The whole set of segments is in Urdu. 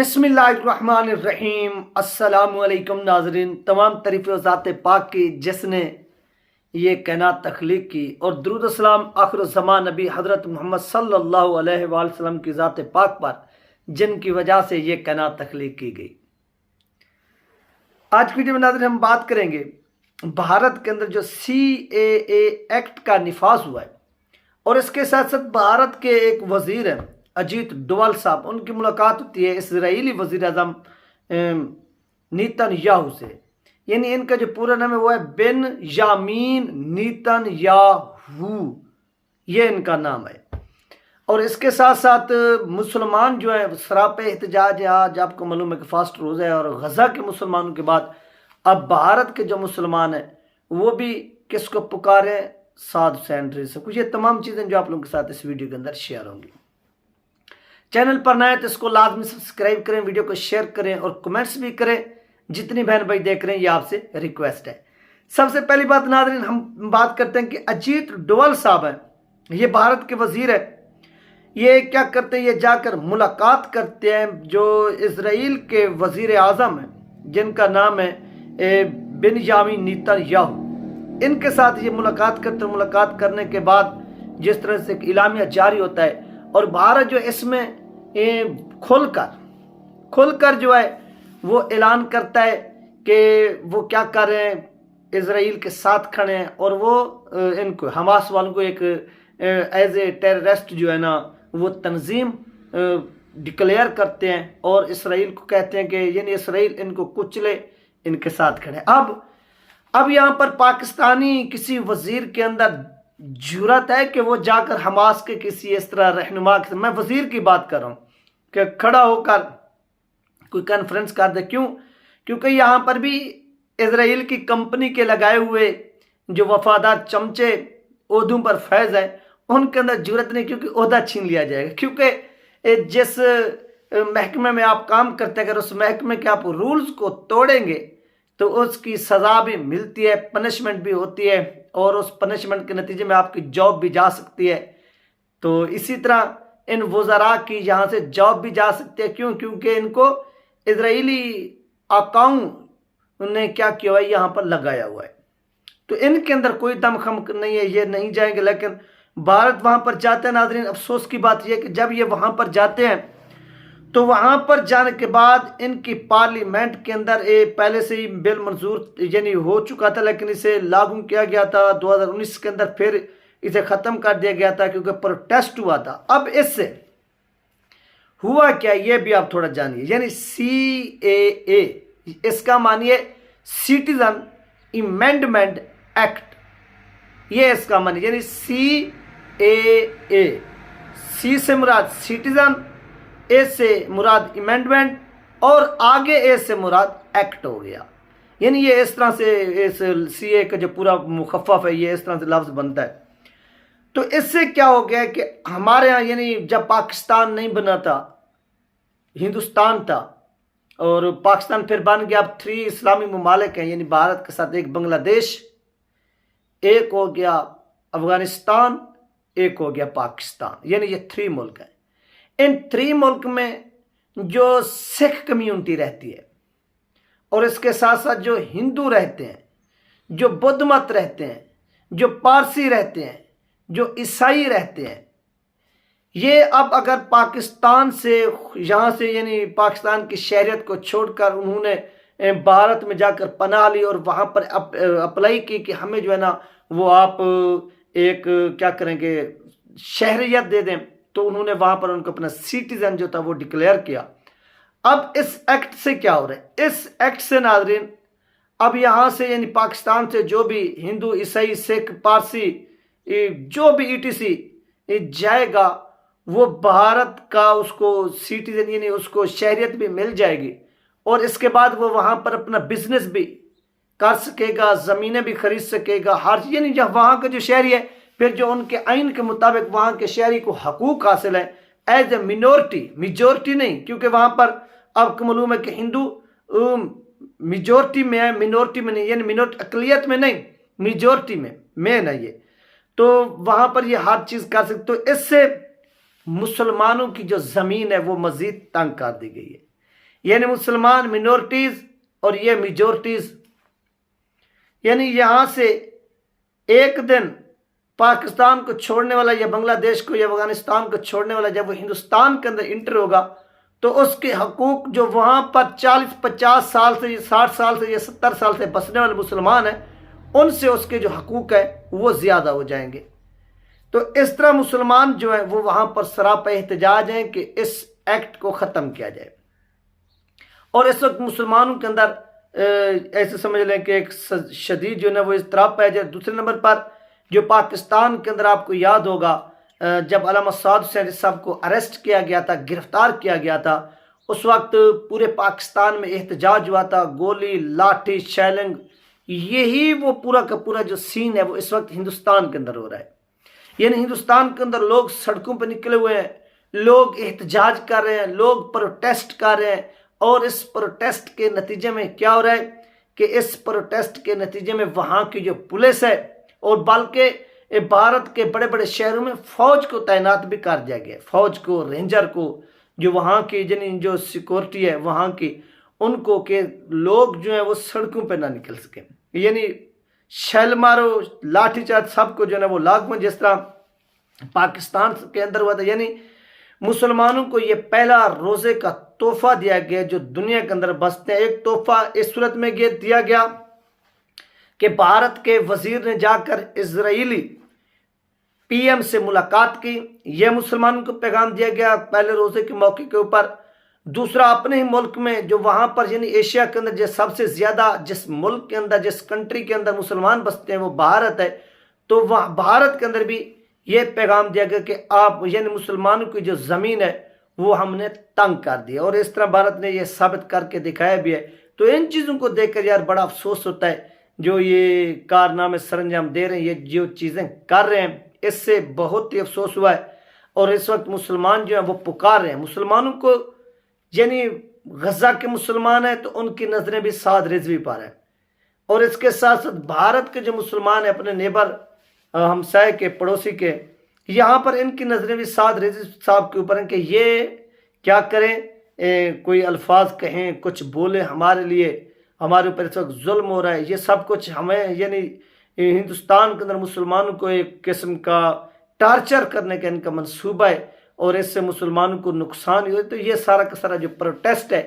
بسم اللہ الرحمن الرحیم۔ السلام علیکم ناظرین، تمام تعریف و ذات پاک کی جس نے یہ کائنات تخلیق کی، اور درود السلام آخر الزمان نبی حضرت محمد صلی اللہ علیہ وآلہ وسلم کی ذات پاک پر جن کی وجہ سے یہ کائنات تخلیق کی گئی۔ آج کی ویڈیو میں ناظرین ہم بات کریں گے بھارت کے اندر جو CAA ایکٹ کا نفاذ ہوا ہے، اور اس کے ساتھ ساتھ بھارت کے ایک وزیر ہیں اجیت ڈوال صاحب، ان کی ملاقات ہوتی ہے اسرائیلی وزیر اعظم نیتن یاہو سے۔ یعنی ان کا جو پورا نام ہے وہ ہے بن یامین نیتن یاہو، یہ ان کا نام ہے۔ اور اس کے ساتھ ساتھ مسلمان جو ہیں سراپے احتجاج ہے۔ آج آپ کو معلوم ہے کہ فاسٹ روز ہے، اور غزہ کے مسلمانوں کے بعد اب بھارت کے جو مسلمان ہیں وہ بھی کس کو پکارے؟ سعد حسین رضوی کو۔ یہ تمام چیزیں جو آپ لوگوں کے ساتھ اس ویڈیو کے اندر شیئر ہوں گی۔ چینل پر نئے تو اس کو لازمی سبسکرائب کریں، ویڈیو کو شیئر کریں اور کمنٹس بھی کریں۔ جتنی بہن بھائی دیکھ رہے ہیں یہ آپ سے ریکویسٹ ہے۔ سب سے پہلی بات ناظرین ہم بات کرتے ہیں کہ اجیت ڈوال صاحب ہیں، یہ بھارت کے وزیر ہے۔ یہ کیا کرتے ہیں؟ یہ جا کر ملاقات کرتے ہیں جو اسرائیل کے وزیر اعظم ہیں جن کا نام ہے بن یامین نیتن یاہو، ان کے ساتھ یہ ملاقات کرتے ہیں۔ ملاقات کرنے کے بعد جس طرح سے ایک اعلامیہ جاری ہوتا ہے، اور بھارت جو اس میں کھل کر جو ہے وہ اعلان کرتا ہے کہ وہ کیا کر رہے ہیں، اسرائیل کے ساتھ کھڑے ہیں، اور وہ ان کو حماس والوں کو ایک ایز اے ٹیررسٹ جو ہے نا وہ تنظیم ڈکلیئر کرتے ہیں، اور اسرائیل کو کہتے ہیں کہ یعنی اسرائیل ان کو کچلے، ان کے ساتھ کھڑے۔ اب یہاں پر پاکستانی کسی وزیر کے اندر جرأت ہے کہ وہ جا کر حماس کے کسی اس طرح رہنما کے، میں وزیر کی بات کر رہا ہوں، کہ کھڑا ہو کر کوئی کانفرنس کر دے؟ کیونکہ یہاں پر بھی اسرائیل کی کمپنی کے لگائے ہوئے جو وفادار چمچے عہدوں پر فیض ہیں، ان کے اندر جرأت نہیں، کیونکہ عہدہ چھین لیا جائے گا۔ کیونکہ جس محکمے میں آپ کام کرتے ہیں، اگر اس محکمے کے آپ رولز کو توڑیں گے تو اس کی سزا بھی ملتی ہے، پنشمنٹ بھی ہوتی ہے، اور اس پنشمنٹ کے نتیجے میں آپ کی جاب بھی جا سکتی ہے۔ تو اسی طرح ان وزراء کی یہاں سے جاب بھی جا سکتی ہے۔ کیونکہ ان کو اسرائیلی آقاؤں نے کیا کیا ہے، یہاں پر لگایا ہوا ہے۔ تو ان کے اندر کوئی دم خم نہیں ہے، یہ نہیں جائیں گے۔ لیکن بھارت وہاں پر جاتے ہیں ناظرین، افسوس کی بات یہ ہے کہ جب یہ وہاں پر جاتے ہیں تو وہاں پر جانے کے بعد ان کی پارلیمنٹ کے اندر پہلے سے ہی بل منظور یعنی ہو چکا تھا، لیکن اسے لاگو کیا گیا تھا 2019 کے اندر، پھر اسے ختم کر دیا گیا تھا کیونکہ پروٹیسٹ ہوا تھا۔ اب اس سے ہوا کیا یہ بھی آپ تھوڑا جانیے۔ یعنی CAA اس کا معنی ہے سٹیزن امینڈمنٹ ایکٹ، یہ اس کا معنی، یعنی CAA، سی سے مراد سٹیزن، اے سے مراد امینڈمنٹ، اور آگے اے سے مراد ایکٹ ہو گیا۔ یعنی یہ اس طرح سے اس CAA کا جو پورا مخفف ہے یہ اس طرح سے لفظ بنتا ہے۔ تو اس سے کیا ہو گیا کہ ہمارے ہاں یعنی جب پاکستان نہیں بنا تھا، ہندوستان تھا، اور پاکستان پھر بن گیا، اب 3 اسلامی ممالک ہیں، یعنی بھارت کے ساتھ ایک بنگلہ دیش، ایک ہو گیا افغانستان، ایک ہو گیا پاکستان، یعنی یہ 3 ملک ہیں۔ ان 3 ملک میں جو سکھ کمیونٹی رہتی ہے، اور اس کے ساتھ ساتھ جو ہندو رہتے ہیں، جو بدھ مت رہتے ہیں، جو پارسی رہتے ہیں، جو عیسائی رہتے ہیں، یہ اب اگر پاکستان سے یہاں سے یعنی پاکستان کی شہریت کو چھوڑ کر انہوں نے بھارت میں جا کر پناہ لی اور وہاں پر اپلائی کی کہ ہمیں جو ہے نا وہ آپ ایک کیا کریں گے شہریت دے دیں، تو انہوں نے وہاں پر ان کو اپنا سٹیزن جو تھا وہ ڈکلیئر کیا۔ اب اس ایکٹ سے کیا ہو رہا ہے؟ اس ایکٹ سے ناظرین اب یہاں سے یعنی پاکستان سے جو بھی ہندو، عیسائی، سکھ، پارسی، جو بھی ETC جائے گا، وہ بھارت کا اس کو سٹیزن یعنی اس کو شہریت بھی مل جائے گی، اور اس کے بعد وہ وہاں پر اپنا بزنس بھی کر سکے گا، زمینیں بھی خرید سکے گا، ہر یعنی جب وہاں کا جو شہری ہے، پھر جو ان کے آئین کے مطابق وہاں کے شہری کو حقوق حاصل ہیں ایز اے منورٹی، میجورٹی نہیں، کیونکہ وہاں پر آپ کو معلوم ہے کہ ہندو میجورٹی میں ہے، منورٹی میں نہیں، یعنی منورٹی اقلیت میں نہیں، میجورٹی میں مین ہے یہ، تو وہاں پر یہ ہر چیز کر سکتے۔ تو اس سے مسلمانوں کی جو زمین ہے وہ مزید تنگ کر دی گئی ہے۔ یعنی مسلمان منورٹیز اور یہ میجورٹیز، یعنی یہاں سے ایک دن پاکستان کو چھوڑنے والا یا بنگلہ دیش کو یا افغانستان کو چھوڑنے والا جب وہ ہندوستان کے اندر انٹر ہوگا تو اس کے حقوق جو وہاں پر 40-50 سال سے 60 سال سے یا 70 سال سے بسنے والے مسلمان ہیں ان سے اس کے جو حقوق ہے وہ زیادہ ہو جائیں گے۔ تو اس طرح مسلمان جو ہیں وہ وہاں پر سراپا احتجاج ہیں کہ اس ایکٹ کو ختم کیا جائے۔ اور اس وقت مسلمانوں کے اندر ایسے سمجھ لیں کہ ایک شدید جو ہے وہ اضطراب پایا جائے۔ دوسرے نمبر پر جو پاکستان کے اندر آپ کو یاد ہوگا جب علامہ سعد حسین صاحب کو اریسٹ کیا گیا تھا، گرفتار کیا گیا تھا، اس وقت پورے پاکستان میں احتجاج ہوا تھا، گولی لاٹھی شیلنگ، یہی وہ پورا کا پورا جو سین ہے وہ اس وقت ہندوستان کے اندر ہو رہا ہے۔ یعنی ہندوستان کے اندر لوگ سڑکوں پہ نکلے ہوئے ہیں، لوگ احتجاج کر رہے ہیں، لوگ پروٹیسٹ کر رہے ہیں، اور اس پروٹیسٹ کے نتیجے میں کیا ہو رہا ہے کہ اس پروٹیسٹ کے نتیجے میں وہاں کی جو پولیس ہے اور بلکہ بھارت کے بڑے بڑے شہروں میں فوج کو تعینات بھی کر دیا گیا، فوج کو، رینجر کو، جو وہاں کی جو سیکورٹی ہے وہاں کی، ان کو کہ لوگ جو ہیں وہ سڑکوں پہ نہ نکل سکیں، یعنی شیل مارو لاٹھی چارج سب کو جو ہے وہ لاگو، جس طرح پاکستان کے اندر ہوا تھا۔ یعنی مسلمانوں کو یہ پہلا روزے کا تحفہ دیا گیا جو دنیا کے اندر بستے ہیں۔ ایک تحفہ اس صورت میں دیا گیا کہ بھارت کے وزیر نے جا کر اسرائیلی پی ایم سے ملاقات کی، یہ مسلمانوں کو پیغام دیا گیا پہلے روزے کے موقع کے اوپر۔ دوسرا اپنے ہی ملک میں جو وہاں پر یعنی ایشیا کے اندر جو سب سے زیادہ جس ملک کے اندر جس کنٹری کے اندر مسلمان بستے ہیں وہ بھارت ہے، تو وہاں بھارت کے اندر بھی یہ پیغام دیا گیا کہ آپ یعنی مسلمانوں کی جو زمین ہے وہ ہم نے تنگ کر دی، اور اس طرح بھارت نے یہ ثابت کر کے دکھایا بھی ہے۔ تو ان چیزوں کو دیکھ کر یار بڑا افسوس ہوتا ہے جو یہ کارنامے سر انجام دے رہے ہیں، یہ جو چیزیں کر رہے ہیں، اس سے بہت ہی افسوس ہوا ہے۔ اور اس وقت مسلمان جو ہیں وہ پکار رہے ہیں مسلمانوں کو، یعنی غزہ کے مسلمان ہیں تو ان کی نظریں بھی سعد رضوی پر ہیں، اور اس کے ساتھ ساتھ بھارت کے جو مسلمان ہیں اپنے نیبر ہمسائے کے پڑوسی کے، یہاں پر ان کی نظریں بھی سعد رضوی صاحب کے اوپر ہیں کہ یہ کیا کریں، کوئی الفاظ کہیں، کچھ بولیں ہمارے لیے، ہمارے اوپر اس وقت ظلم ہو رہا ہے، یہ سب کچھ ہمیں یعنی ہندوستان کے اندر مسلمانوں کو ایک قسم کا ٹارچر کرنے کا ان کا منصوبہ ہے، اور اس سے مسلمانوں کو نقصان ہی ہو۔ تو یہ سارا کا سارا جو پروٹیسٹ ہے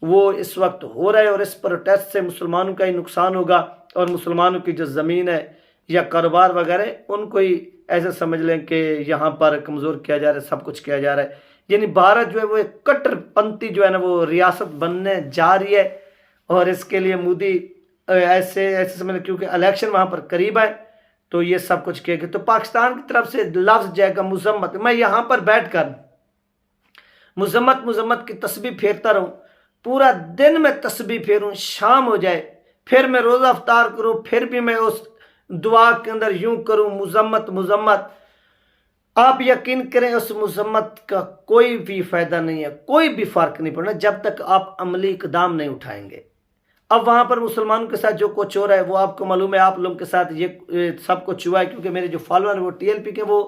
وہ اس وقت ہو رہا ہے، اور اس پروٹیسٹ سے مسلمانوں کا ہی نقصان ہوگا، اور مسلمانوں کی جو زمین ہے یا کاروبار وغیرہ ان کو ہی ایسے سمجھ لیں کہ یہاں پر کمزور کیا جا رہا ہے، سب کچھ کیا جا رہا ہے۔ یعنی بھارت جو ہے وہ ایک کٹر پنتھی جو ہے نا وہ ریاست بننے جا رہی ہے، اور اس کے لیے مودی ایسے سمجھ لیں کیونکہ الیکشن وہاں پر قریب ہے تو یہ سب کچھ کیا گیا۔ تو پاکستان کی طرف سے لفظ جائے گا مذمت، میں یہاں پر بیٹھ کر مذمت کی تسبیح پھیرتا رہوں، پورا دن میں تسبیح پھیروں، شام ہو جائے پھر میں روزہ افطار کروں، پھر بھی میں اس دعا کے اندر یوں کروں مذمت، آپ یقین کریں اس مذمت کا کوئی بھی فائدہ نہیں ہے، کوئی بھی فرق نہیں پڑنا جب تک آپ عملی اقدام نہیں اٹھائیں گے۔ اب وہاں پر مسلمانوں کے ساتھ جو کچھ ہو رہا ہے وہ آپ کو معلوم ہے، آپ لوگوں کے ساتھ یہ سب کچھ ہوا ہے، کیونکہ میرے جو فالوور ہیں وہ ٹی ایل پی کے وہ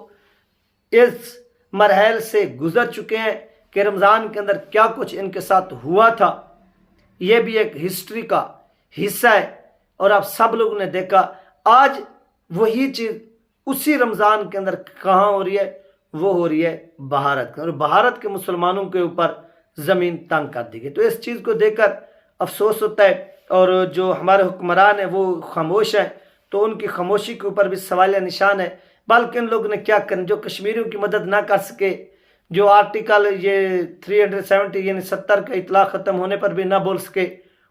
اس مرحلے سے گزر چکے ہیں کہ رمضان کے اندر کیا کچھ ان کے ساتھ ہوا تھا، یہ بھی ایک ہسٹری کا حصہ ہے، اور آپ سب لوگوں نے دیکھا آج وہی چیز اسی رمضان کے اندر کہاں ہو رہی ہے، وہ ہو رہی ہے بھارت کے، اور بھارت کے مسلمانوں کے اوپر زمین تنگ کر دی گئی۔ تو اس چیز کو دیکھ کر افسوس ہوتا ہے، اور جو ہمارے حکمران ہیں وہ خاموش ہیں، تو ان کی خاموشی کے اوپر بھی سوالیہ نشان ہے۔ بلکہ ان لوگوں نے کیا کرنا، جو کشمیریوں کی مدد نہ کر سکے، جو آرٹیکل یہ 370 یعنی 70 کا اطلاق ختم ہونے پر بھی نہ بول سکے،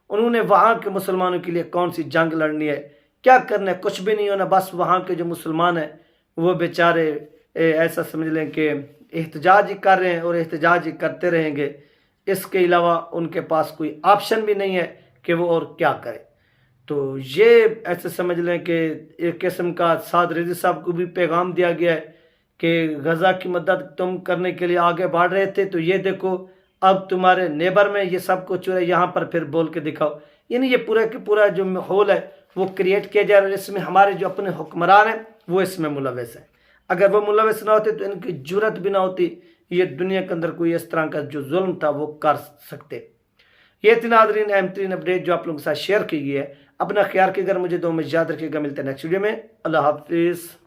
انہوں نے وہاں کے مسلمانوں کے لیے کون سی جنگ لڑنی ہے، کیا کرنا ہے، کچھ بھی نہیں ہونا، بس وہاں کے جو مسلمان ہیں وہ بیچارے ایسا سمجھ لیں کہ احتجاج ہی کر رہے ہیں اور احتجاج ہی کرتے رہیں گے، اس کے علاوہ ان کے پاس کوئی آپشن بھی نہیں ہے کہ وہ اور کیا کرے۔ تو یہ ایسے سمجھ لیں کہ ایک قسم کا سعد رضوی صاحب کو بھی پیغام دیا گیا ہے کہ غزہ کی مدد تم کرنے کے لیے آگے بڑھ رہے تھے، تو یہ دیکھو اب تمہارے نیبر میں یہ سب کچھ ہو رہا ہے، یہاں پر پھر بول کے دکھاؤ۔ یعنی یہ پورا کہ پورا جو ماحول ہے وہ کریٹ کیا جا رہا ہے، اس میں ہمارے جو اپنے حکمران ہیں وہ اس میں ملوث ہیں۔ اگر وہ ملوث نہ ہوتے تو ان کی جرت بھی نہ ہوتی یہ دنیا کے اندر کوئی اس طرح کا جو ظلم تھا وہ کر سکتے۔ یہ تھی ناظرین اہم ترین اپڈیٹ جو آپ لوگوں کے ساتھ شیئر کی گئی ہے. اپنا خیال رکھیے گا, مجھے دو میں یاد رکھیے گا. ملتے ہیں نیکسٹ ویڈیو میں. اللہ حافظ.